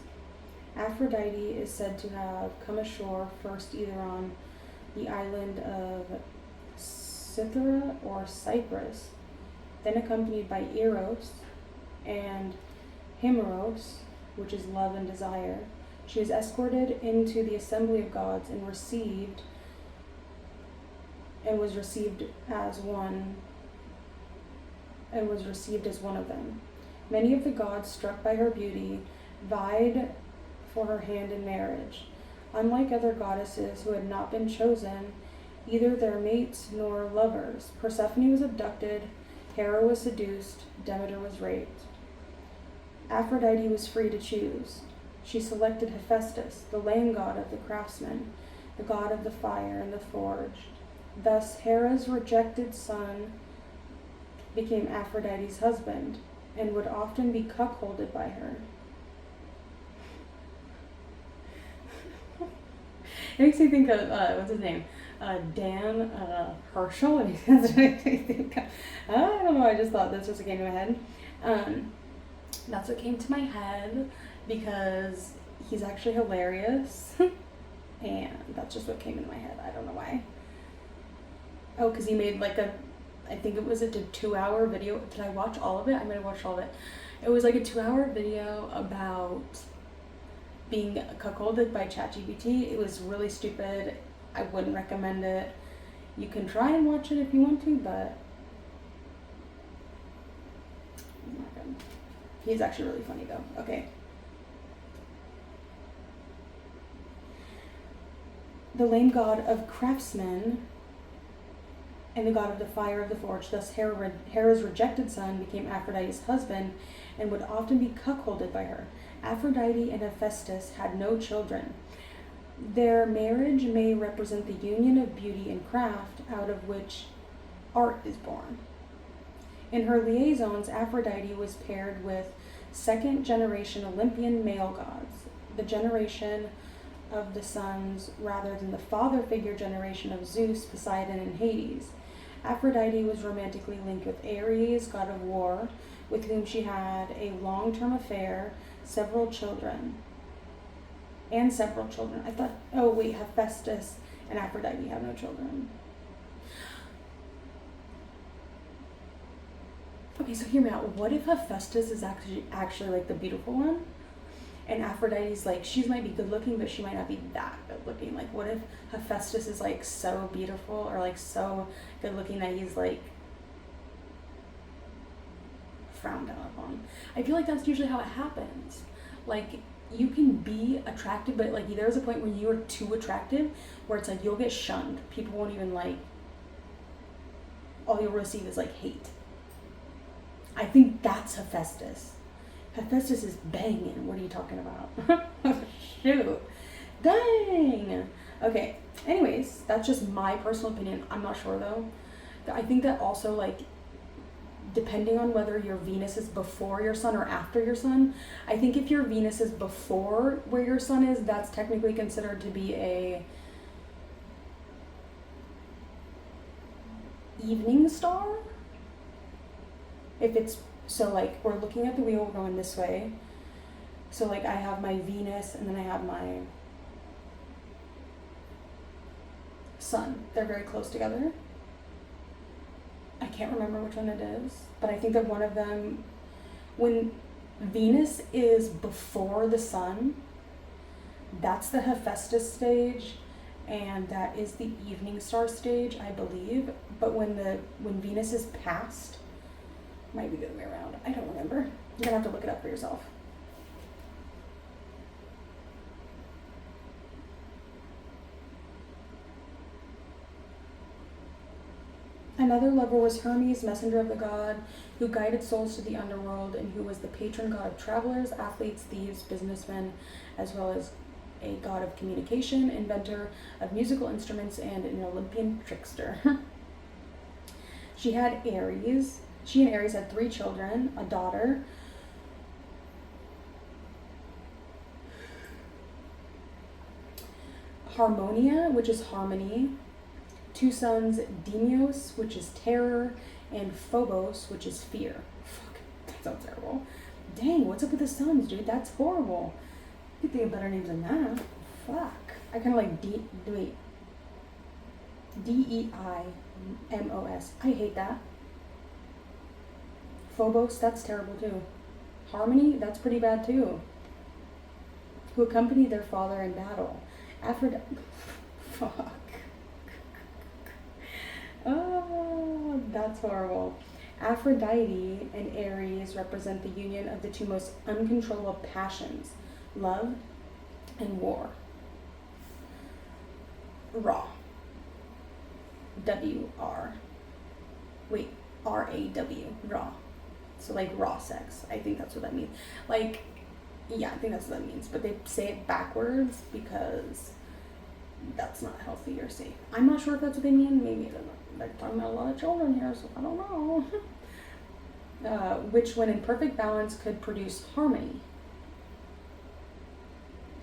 Speaker 1: Aphrodite is said to have come ashore first either on the island of Cythera or Cyprus, then accompanied by Eros and Himeros, which is love and desire. She was escorted into the assembly of gods and was received as one of them. Many of the gods, struck by her beauty, vied for her hand in marriage. Unlike other goddesses who had not been chosen, either their mates nor lovers, Persephone was abducted, Hera was seduced, Demeter was raped. Aphrodite was free to choose. She selected Hephaestus, the lame god of the craftsmen, the god of the fire and the forge. Thus, Hera's rejected son became Aphrodite's husband and would often be cuckolded by her. It makes me think of, what's his name? Dan Herschel. I don't know, I just thought this was what came to my head. That's what came to my head because he's actually hilarious. And that's just what came into my head. I don't know why. Oh, because he made like I think it was a 2-hour video. Did I watch all of it? I might have watched all of it. It was like a 2-hour video about being cuckolded by ChatGPT. It was really stupid. I wouldn't recommend it. You can try and watch it if you want to, but I'm not gonna. He's actually really funny though. Okay. the lame god of craftsmen and the god of the fire of the forge. Thus Hera's rejected son became Aphrodite's husband and would often be cuckolded by her. Aphrodite and Hephaestus had no children. Their marriage may represent the union of beauty and craft, out of which art is born. In her liaisons, Aphrodite was paired with second-generation Olympian male gods, the generation of the sons rather than the father figure generation of Zeus, Poseidon, and Hades. Aphrodite was romantically linked with Ares, god of war, with whom she had a long-term affair, several children. I thought, oh wait, Hephaestus and Aphrodite have no children. Okay, so hear me out. What if Hephaestus is actually like the beautiful one? And Aphrodite's like, she might be good looking, but she might not be that good looking. Like, what if Hephaestus is like so beautiful or like so good looking that he's like frowned down upon? I feel like that's usually how it happens. Like, you can be attractive, but like there's a point where you are too attractive where it's like you'll get shunned. People won't even like, all you'll receive is like hate. I think that's Hephaestus. Hephaestus is banging. What are you talking about? Shoot. Dang. Okay. Anyways, that's just my personal opinion. I'm not sure though. I think that also like, depending on whether your Venus is before your sun or after your sun, I think if your Venus is before where your sun is, that's technically considered to be a evening star. If it's, so like we're looking at the wheel, we're going this way. So like I have my Venus and then I have my sun. They're very close together. I can't remember which one it is, but I think that one of them, when Venus is before the sun, that's the Hephaestus stage, and that is the evening star stage, I believe. But when Venus is past, might be the other way around. I don't remember. You're gonna have to look it up for yourself. Another lover was Hermes, messenger of the god, who guided souls to the underworld and who was the patron god of travelers, athletes, thieves, businessmen, as well as a god of communication, inventor of musical instruments, and an Olympian trickster. She and Ares had 3 children, a daughter, Harmonia, which is harmony, 2 sons, Deimos, which is terror, and Phobos, which is fear. Fuck, that sounds terrible. Dang, what's up with the sons, dude? That's horrible. You could think of better names than that. Fuck. I kind of like Deimos. I hate that. Phobos, that's terrible too. Harmony, that's pretty bad too. Who accompanied their father in battle. Aphrodite. Fuck. Oh, that's horrible. Aphrodite and Ares represent the union of the 2 most uncontrollable passions, love and war. Raw. W-R. Wait, R-A-W. Raw. So like raw sex. I think that's what that means. Like, yeah, I think that's what that means. But they say it backwards because that's not healthy or safe. I'm not sure if that's what they mean. Maybe, I don't know. They're talking about a lot of children here, so I don't know. Which, when in perfect balance, could produce harmony.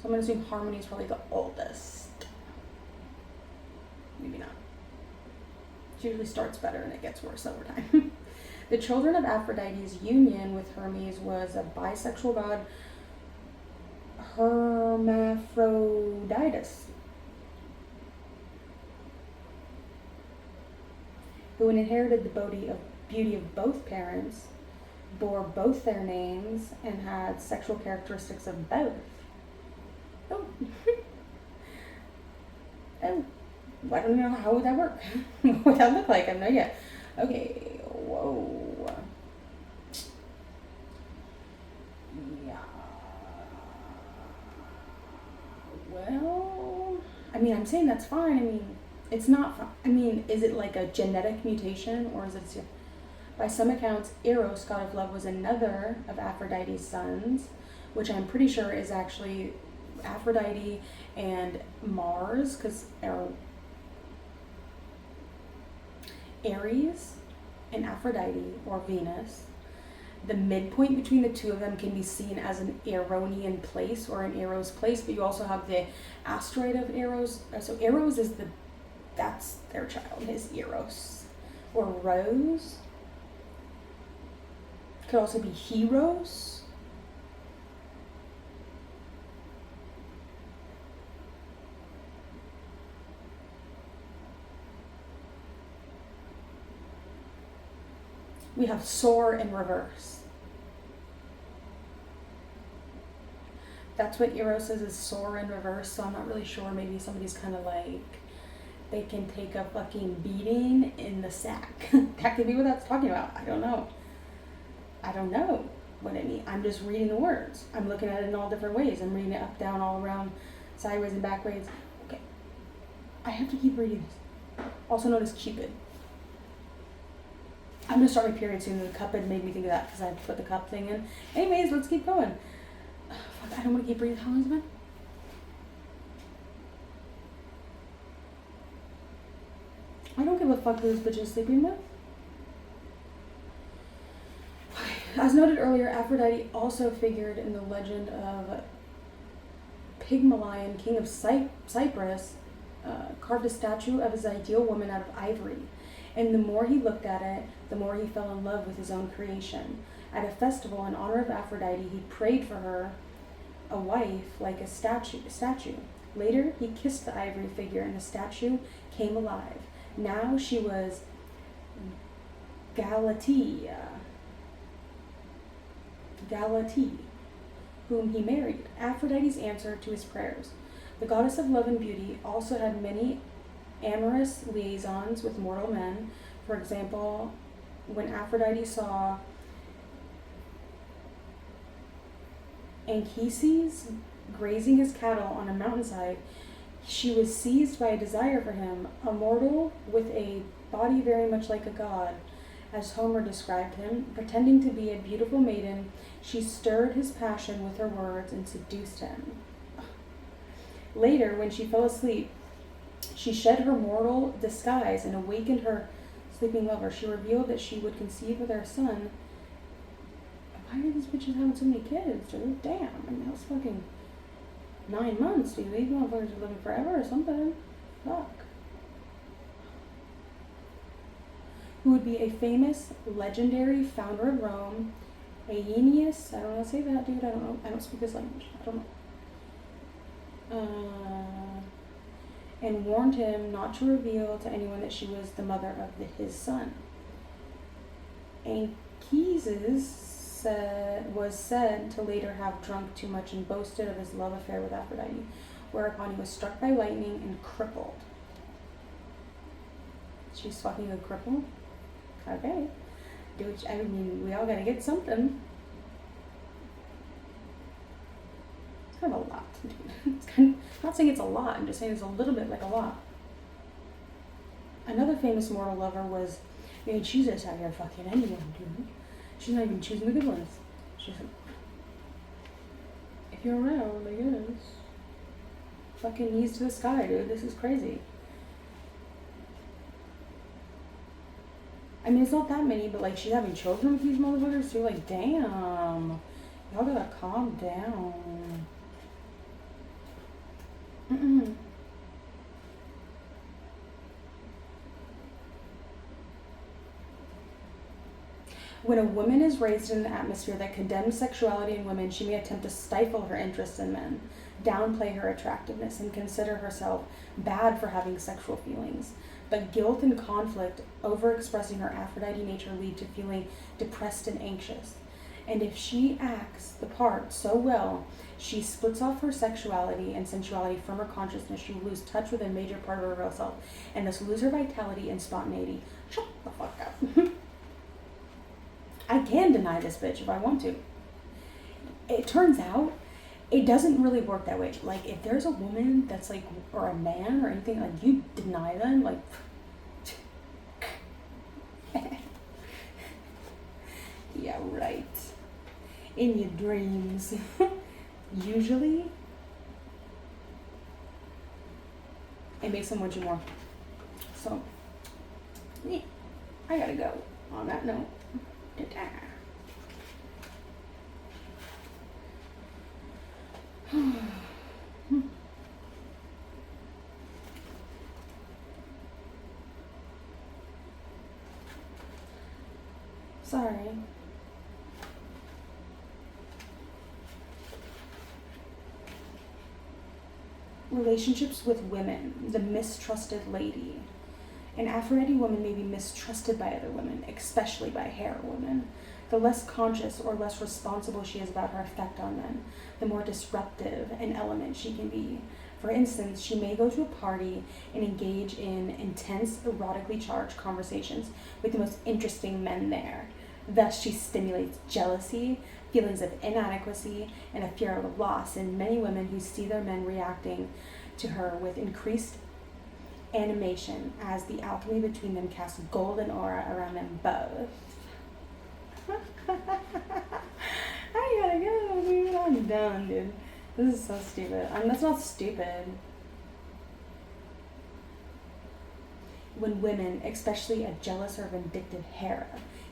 Speaker 1: So I'm going to assume harmony is probably the oldest. Maybe not. It usually starts better and it gets worse over time. The children of Aphrodite's union with Hermes was a bisexual god, Hermaphroditus, who inherited the beauty of both parents, bore both their names, and had sexual characteristics of both. Oh. Oh. I don't know, how would that work? What would that look like? I have no idea. Okay, whoa. Yeah. Well, I mean, I'm saying that's fine. I mean, it's not fine. I mean, is it like a genetic mutation, or is it... By some accounts, Eros, god of love, was another of Aphrodite's sons, which I'm pretty sure is actually Aphrodite and Mars, because Ares and Aphrodite, or Venus, the midpoint between the two of them can be seen as an Eronian place or an Eros place, but you also have the asteroid of Eros. So Eros is that's their child, is Eros. Or Rose. Could also be Heroes. We have soar in reverse. That's what Eros is soar in reverse, so I'm not really sure. Maybe somebody's kind of like, they can take a fucking beating in the sack. That could be what that's talking about. I don't know what it means. I'm just reading the words. I'm looking at it in all different ways. I'm reading it up, down, all around, sideways, and backwards. Okay. I have to keep reading this. Also known as Cupid. I'm going to start my period soon, and the cup had made me think of that because I had to put the cup thing in. Anyways, let's keep going. Fuck, I don't want to keep reading. How long has it been? I don't give a fuck who this bitch is sleeping with. As noted earlier, Aphrodite also figured in the legend of Pygmalion, king of Cyprus, carved a statue of his ideal woman out of ivory. And the more he looked at it, the more he fell in love with his own creation. At a festival in honor of Aphrodite, he prayed for her a wife like a statue. Later, he kissed the ivory figure and the statue came alive. Now she was Galatea, whom he married. Aphrodite's answer to his prayers. The goddess of love and beauty also had many amorous liaisons with mortal men. For example, when Aphrodite saw Anchises grazing his cattle on a mountainside, she was seized by a desire for him, a mortal with a body very much like a god, as Homer described him. Pretending to be a beautiful maiden, she stirred his passion with her words and seduced him. Later, when she fell asleep, she shed her mortal disguise and awakened her sleeping lover. She revealed that she would conceive with her son. Why are these bitches having so many kids, dude? Damn. I mean, that was fucking 9 months, dude. These motherfuckers are living forever or something. Fuck. Who would be a famous, legendary founder of Rome, Aeneas. I don't know how to say that, dude. I don't know. I don't speak this language. I don't know. And warned him not to reveal to anyone that she was the mother of his son. Anchises was said to later have drunk too much and boasted of his love affair with Aphrodite, whereupon he was struck by lightning and crippled. She's fucking a cripple? Okay. Dude, I mean, we all gotta get something. It's kind of a lot. It's kind of, I'm not saying it's a lot, I'm just saying it's a little bit like a lot. Another famous mortal lover was, I mean, she's just out here fucking anyone, dude. She's not even choosing the good ones. She's like, if you're around, I guess. Fucking knees to the sky, dude. This is crazy. I mean, it's not that many, but like, she's having children with these motherfuckers too. Like, damn. Y'all gotta calm down. When a woman is raised in an atmosphere that condemns sexuality in women, she may attempt to stifle her interest in men, downplay her attractiveness, and consider herself bad for having sexual feelings. But guilt and conflict over expressing her Aphrodite nature lead to feeling depressed and anxious. And if she acts the part so well, she splits off her sexuality and sensuality from her consciousness. She will lose touch with a major part of her real self, and thus lose her vitality and spontaneity. Shut the fuck up. I can deny this bitch if I want to. It turns out it doesn't really work that way. Like, if there's a woman that's like, or a man or anything, like, you deny them, like, yeah, right. In your dreams. Usually, it makes them want you more. So, yeah, I gotta go on that note. Sorry. Relationships with women, the mistrusted lady. An Aphrodite woman may be mistrusted by other women, especially by Hera women. The less conscious or less responsible she is about her effect on men, the more disruptive an element she can be. For instance, she may go to a party and engage in intense, erotically charged conversations with the most interesting men there. Thus, she stimulates jealousy, feelings of inadequacy, and a fear of loss in many women who see their men reacting to her with increased animation as the alchemy between them casts a golden aura around them both. I gotta go, dude. I'm done, dude. This is so stupid. That's not stupid. When women, especially a jealous or vindictive Hera,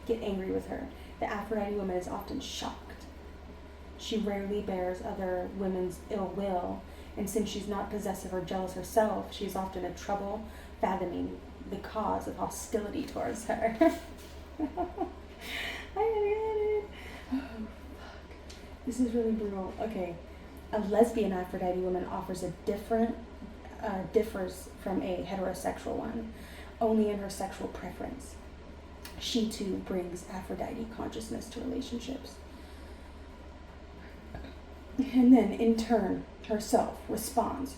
Speaker 1: get angry with her, the Aphrodite woman is often shocked. She rarely bears other women's ill will, and since she's not possessive or jealous herself, she is often in trouble fathoming the cause of hostility towards her. I gotta get it. Oh, fuck. This is really brutal. Okay. A lesbian Aphrodite woman differs from a heterosexual one, only in her sexual preference. She too brings Aphrodite consciousness to relationships. And then, in turn, herself responds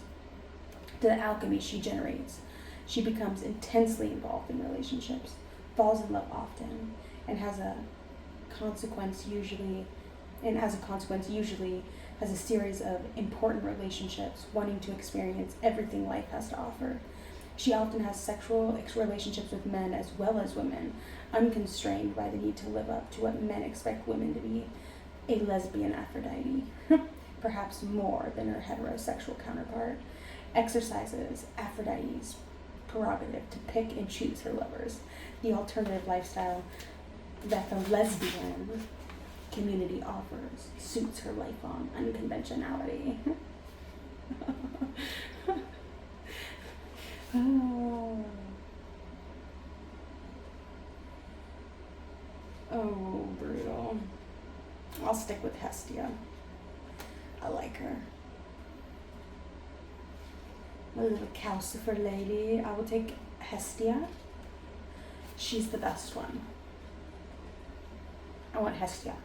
Speaker 1: to the alchemy she generates. She becomes intensely involved in relationships, falls in love often, and as a consequence usually has a series of important relationships, wanting to experience everything life has to offer. She often has sexual relationships with men as well as women, unconstrained by the need to live up to what men expect women to be, a lesbian Aphrodite, perhaps more than her heterosexual counterpart, exercises Aphrodite's prerogative to pick and choose her lovers, the alternative lifestyle that the lesbian community offers suits her lifelong unconventionality. Oh, brutal. I'll stick with Hestia. I like her. A little Calcifer lady. I will take Hestia. She's the best one. I want Hestia.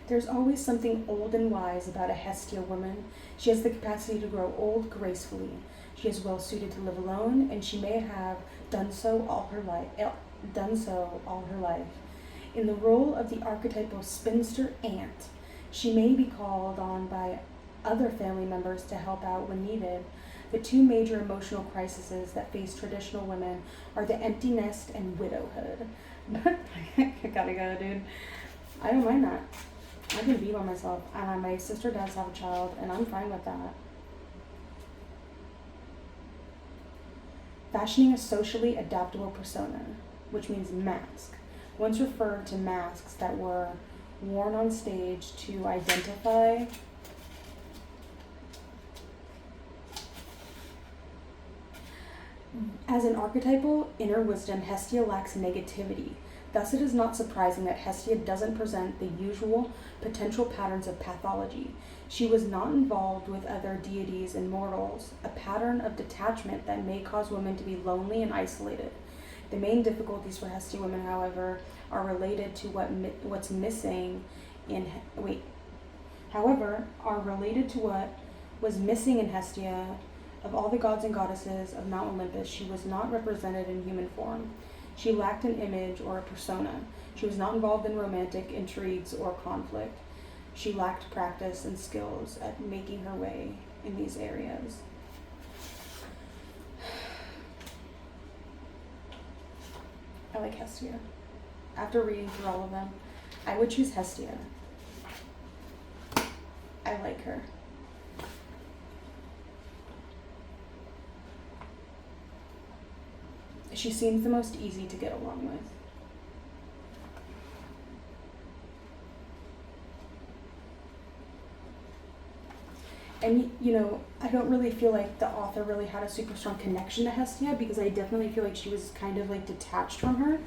Speaker 1: There's always something old and wise about a Hestia woman. She has the capacity to grow old gracefully. She is well suited to live alone, and she may have done so all her life. In the role of the archetypal spinster aunt, she may be called on by other family members to help out when needed. The two major emotional crises that face traditional women are the empty nest and widowhood. I gotta go, dude. I don't mind that. I can be by myself. My sister does have a child, and I'm fine with that. Fashioning a socially adaptable persona, which means mask, once referred to masks that were worn on stage to identify as an archetypal inner wisdom. Hestia lacks negativity. Thus, it is not surprising that Hestia doesn't present the usual potential patterns of pathology. She was not involved with other deities and mortals, a pattern of detachment that may cause women to be lonely and isolated. The main difficulties for Hestia women, however, are related to what was missing in Hestia. Of all the gods and goddesses of Mount Olympus, she was not represented in human form. She lacked an image or a persona. She was not involved in romantic intrigues or conflict. She lacked practice and skills at making her way in these areas. I like Hestia. After reading through all of them, I would choose Hestia. I like her. She seems the most easy to get along with. And, you know, I don't really feel like the author really had a super strong connection to Hestia, because I definitely feel like she was kind of like detached from her.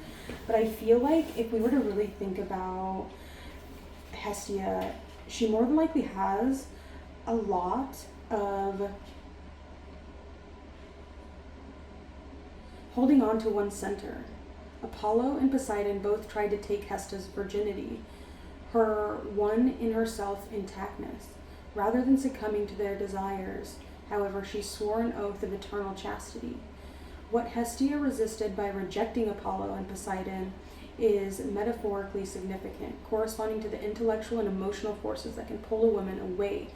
Speaker 1: But I feel like if we were to really think about Hestia, she more than likely has a lot of holding on to one center. Apollo and Poseidon both tried to take Hestia's virginity, her one in herself intactness. Rather than succumbing to their desires, however, she swore an oath of eternal chastity. What Hestia resisted by rejecting Apollo and Poseidon is metaphorically significant, corresponding to the intellectual and emotional forces that can pull a woman away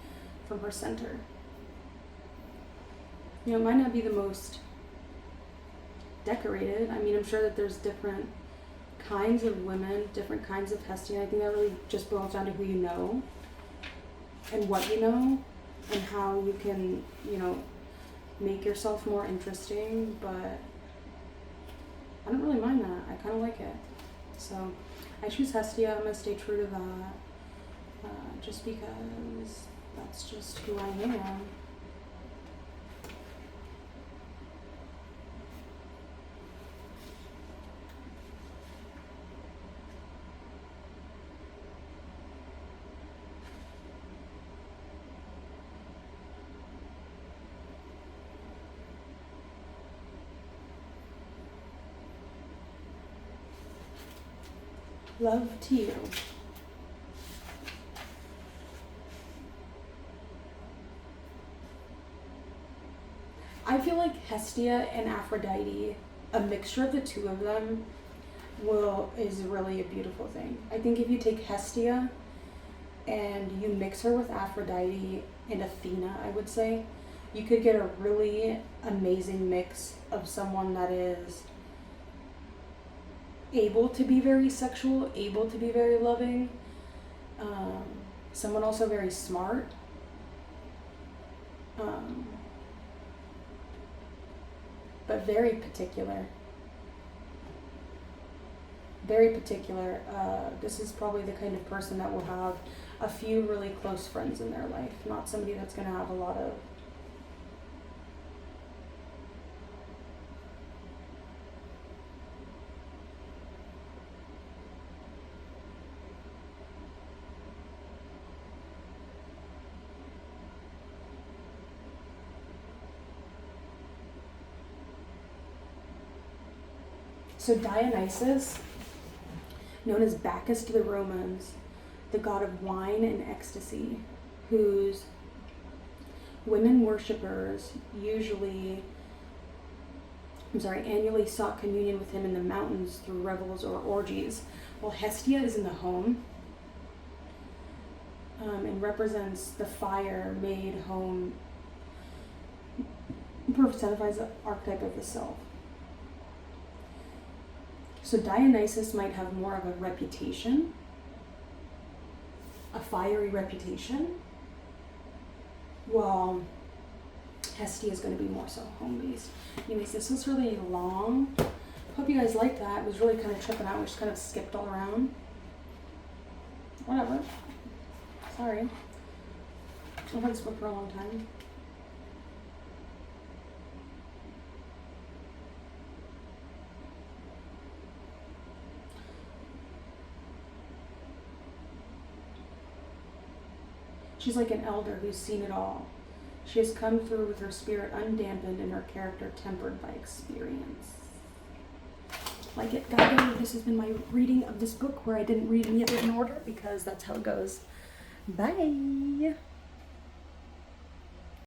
Speaker 1: from her center. You know, it might not be the most decorated. I mean, I'm sure that there's different kinds of women, different kinds of Hestia. I think that really just boils down to who you know and what you know and how you can, you know, make yourself more interesting. But I don't really mind that. I kind of like it. So I choose Hestia. I'm going to stay true to that, just because that's just who I am. Love to you. I feel like Hestia and Aphrodite, a mixture of the two of them, is really a beautiful thing. I think if you take Hestia and you mix her with Aphrodite and Athena, I would say, you could get a really amazing mix of someone that is able to be very sexual, able to be very loving, someone also very smart, but very particular. Very particular. This is probably the kind of person that will have a few really close friends in their life, not somebody that's going to have a lot of So Dionysus, known as Bacchus to the Romans, the god of wine and ecstasy, whose women worshippers annually sought communion with him in the mountains through revels or orgies, while Hestia is in the home and represents the fire made home, personifies the archetype of the self. So Dionysus might have more of a reputation, a fiery reputation, while Hestia is going to be more so home-based. Anyways, this was really long. Hope you guys liked that. It was really kind of tripping out. We just kind of skipped all around. Whatever. Sorry. I've had this book for a long time. She's like an elder who's seen it all. She has come through with her spirit undampened and her character tempered by experience. Like it, guys, this has been my reading of this book where I didn't read any of it in order because that's how it goes. Bye.